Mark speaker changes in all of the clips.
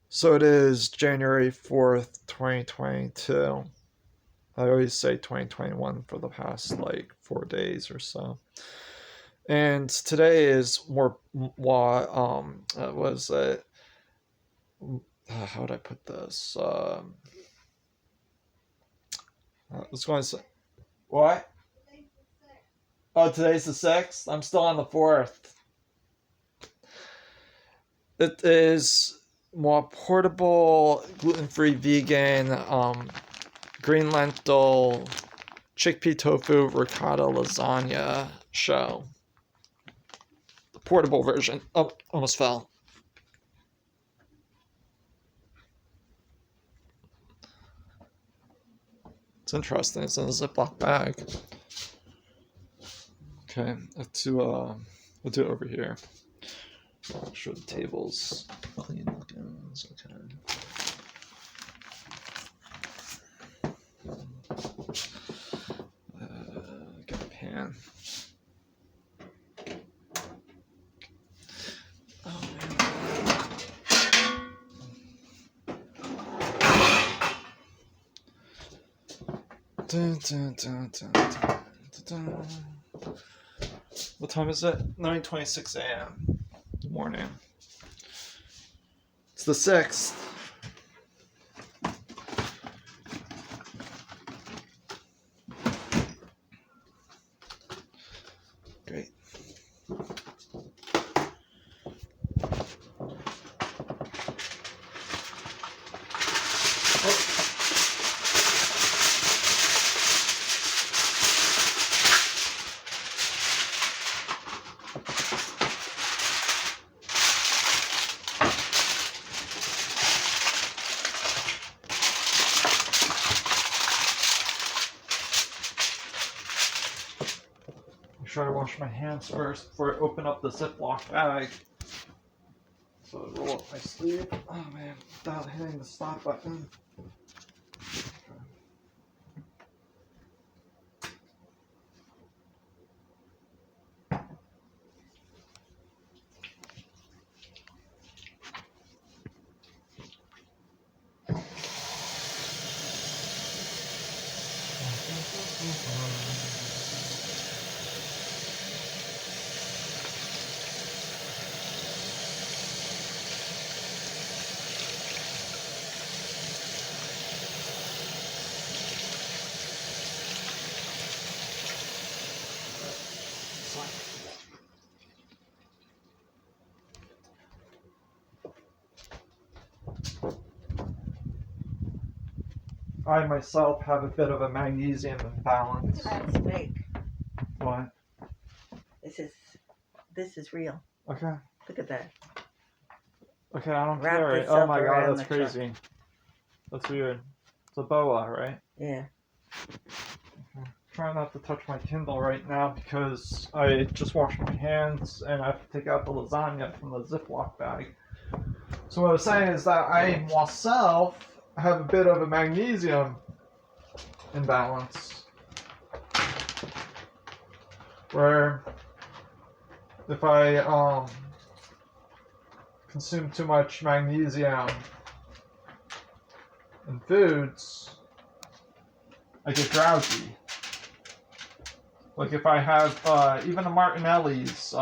Speaker 1: So it is January 4th, 2022. I always say 2021 for the past like 4 days or so. And today is more, was it, how would I put this? I was going to say, what? Oh, today's the 6th? I'm still on the 4th. It is more portable, gluten-free, vegan, green lentil, chickpea tofu, ricotta lasagna show. The portable version. Oh, almost fell. It's interesting. It's in a Ziploc bag. Okay, we'll do it over here. Make sure the table's clean looking. Okay. Get a pan. Oh, dun, dun, dun, dun, dun, dun. What time is it? 9:26 a.m. Morning. It's the 6th. Great. Make sure I wash my hands first before I open up the Ziploc bag. So I roll up my sleeve. Oh man, without hitting the stop button. I myself have a bit of a magnesium imbalance.
Speaker 2: That's fake.
Speaker 1: What?
Speaker 2: This is real.
Speaker 1: Okay.
Speaker 2: Look at that.
Speaker 1: Okay, I don't
Speaker 2: Wrap
Speaker 1: care.
Speaker 2: this
Speaker 1: Oh
Speaker 2: up
Speaker 1: my god,
Speaker 2: around
Speaker 1: that's
Speaker 2: the truck.
Speaker 1: crazy. That's weird. It's a boa, right?
Speaker 2: Yeah.
Speaker 1: Trying not to touch my Kindle right now because I just washed my hands and I have to take out the lasagna from the Ziploc bag. So what I was saying is that I myself have a bit of a magnesium imbalance. Where if I consume too much magnesium in foods, I get drowsy. Like if I have even the Martinelli's,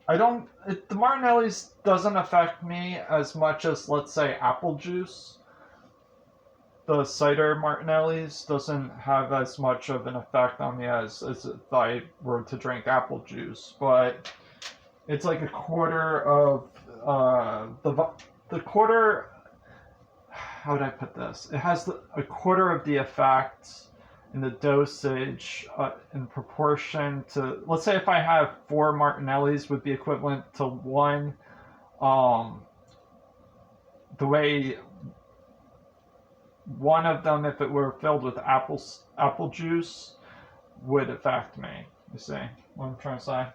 Speaker 1: the Martinelli's doesn't affect me as much as, let's say, apple juice. The cider Martinelli's doesn't have as much of an effect on me as if I were to drink apple juice, but it's like a quarter of the quarter. How would I put this? It has a quarter of the effect in the dosage in proportion to, let's say if I have 4 Martinelli's would be equivalent to 1, the way one of them, if it were filled with apple juice, would affect me. You see what I'm trying to say?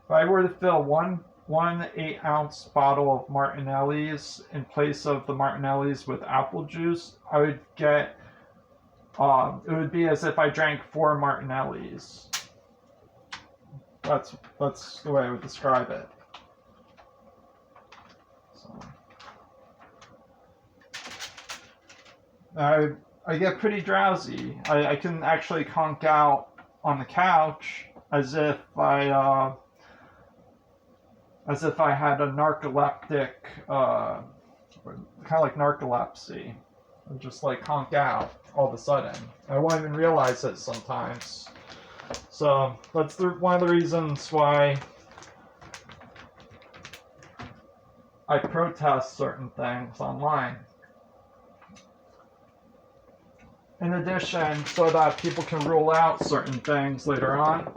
Speaker 1: If I were to fill one 8-ounce bottle of Martinelli's in place of the Martinelli's with apple juice, I would get, it would be as if I drank 4 Martinelli's. That's the way I would describe it. So. I I get pretty drowsy. I can actually conk out on the couch as if I had a narcoleptic, kind of like narcolepsy. I just like conk out all of a sudden. I won't even realize it sometimes. So that's one of the reasons why I protest certain things online. In addition, so that people can rule out certain things later on,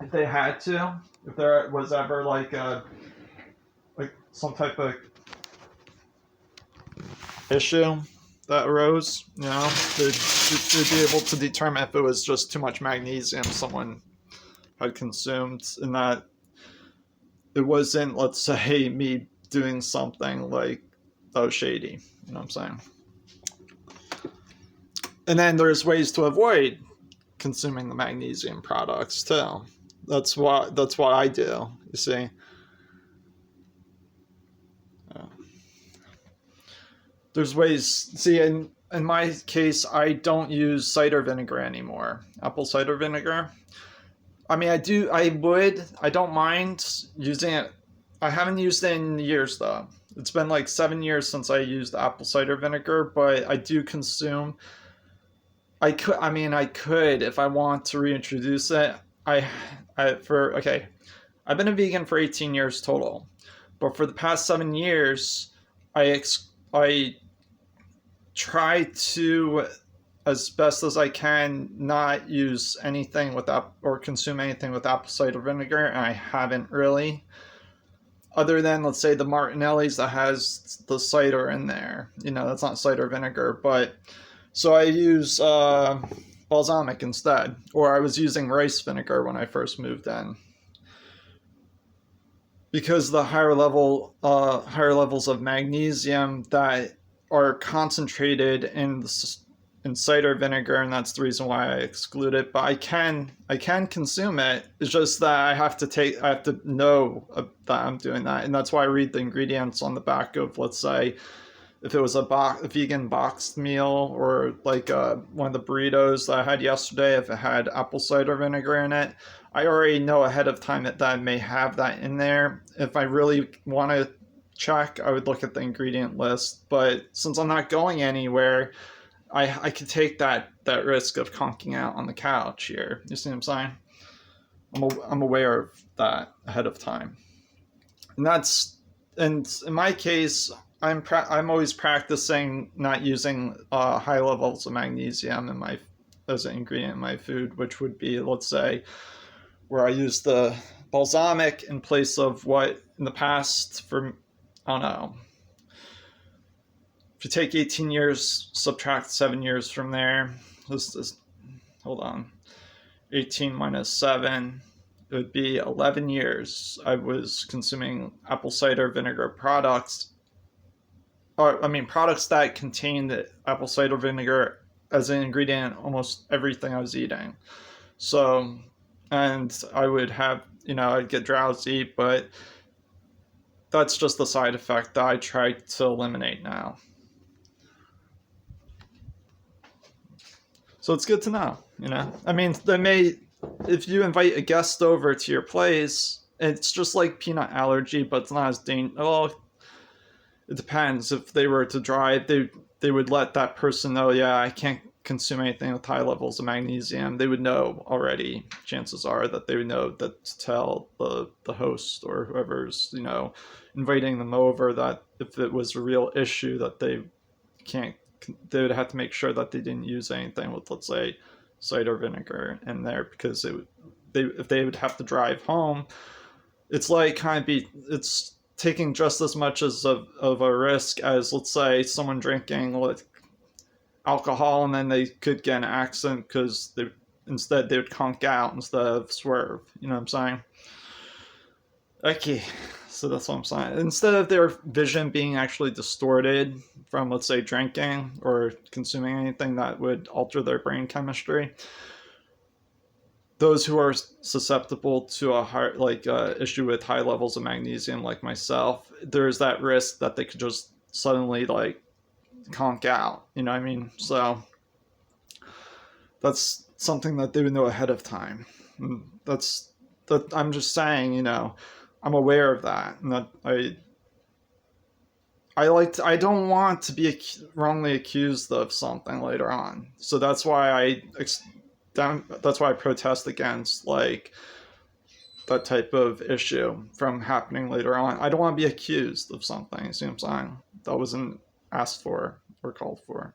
Speaker 1: if they had to, if there was ever like some type of issue that arose, they'd be able to determine if it was just too much magnesium someone had consumed, and that it wasn't, let's say, me doing something like that was shady. You know what I'm saying? And then there's ways to avoid consuming the magnesium products too. That's what I do. You see. There's ways. See, in my case, I don't use cider vinegar anymore. Apple cider vinegar. I mean, I would. I don't mind using it. I haven't used it in years though. It's been like 7 years since I used apple cider vinegar, but I do consume. I could if I want to reintroduce it. I've been a vegan for 18 years total, but for the past 7 years, I try to, as best as I can, not use anything or consume anything with apple cider vinegar, and I haven't really. Other than, let's say, the Martinelli's that has the cider in there. That's not cider vinegar, but so I use balsamic instead, or I was using rice vinegar when I first moved in, because the higher levels of magnesium that are concentrated in cider vinegar, and that's the reason why I exclude it. But I can consume it. It's just that I have to know that I'm doing that, and that's why I read the ingredients on the back of, let's say, if it was a vegan boxed meal, or like one of the burritos that I had yesterday, if it had apple cider vinegar in it, I already know ahead of time that I may have that in there. If I really want to check, I would look at the ingredient list. But since I'm not going anywhere, I could take that risk of conking out on the couch here. You see what I'm saying? I'm aware of that ahead of time, and in my case, I'm always practicing not using high levels of magnesium as an ingredient in my food, which would be, let's say, where I use the balsamic in place of what in the past, for, I don't know, if you take 18 years, subtract 7 years from there, hold on, 18 minus 7, it would be 11 years I was consuming apple cider vinegar products. Products that contain the apple cider vinegar as an ingredient in almost everything I was eating. So, and I would have, I'd get drowsy, but that's just the side effect that I try to eliminate now. So it's good to know, if you invite a guest over to your place, it's just like peanut allergy, but it's not as dangerous. Well, it depends. If they were to drive, they would let that person know, yeah, I can't consume anything with high levels of magnesium. They would know already. Chances are that they would know that to tell the host or whoever's, inviting them over, that if it was a real issue, that they would have to make sure that they didn't use anything with, let's say, cider vinegar in there, because if they would have to drive home, it's like it's taking just as much of a risk as, let's say, someone drinking alcohol and then they could get an accident because they would conk out instead of swerve. You know what I'm saying? Okay, so that's what I'm saying. Instead of their vision being actually distorted from, let's say, drinking or consuming anything that would alter their brain chemistry, those who are susceptible to a issue with high levels of magnesium, like myself, there's that risk that they could just suddenly
Speaker 2: conk out. You know what I mean? So that's something that they would know ahead of time. And that I'm just saying, I'm aware of that, and that I don't want to be wrongly accused of something later on. So that's why that's why I protest against like that type of issue from happening later on. I don't want to be accused of something. See what I'm saying? That wasn't asked for or called for.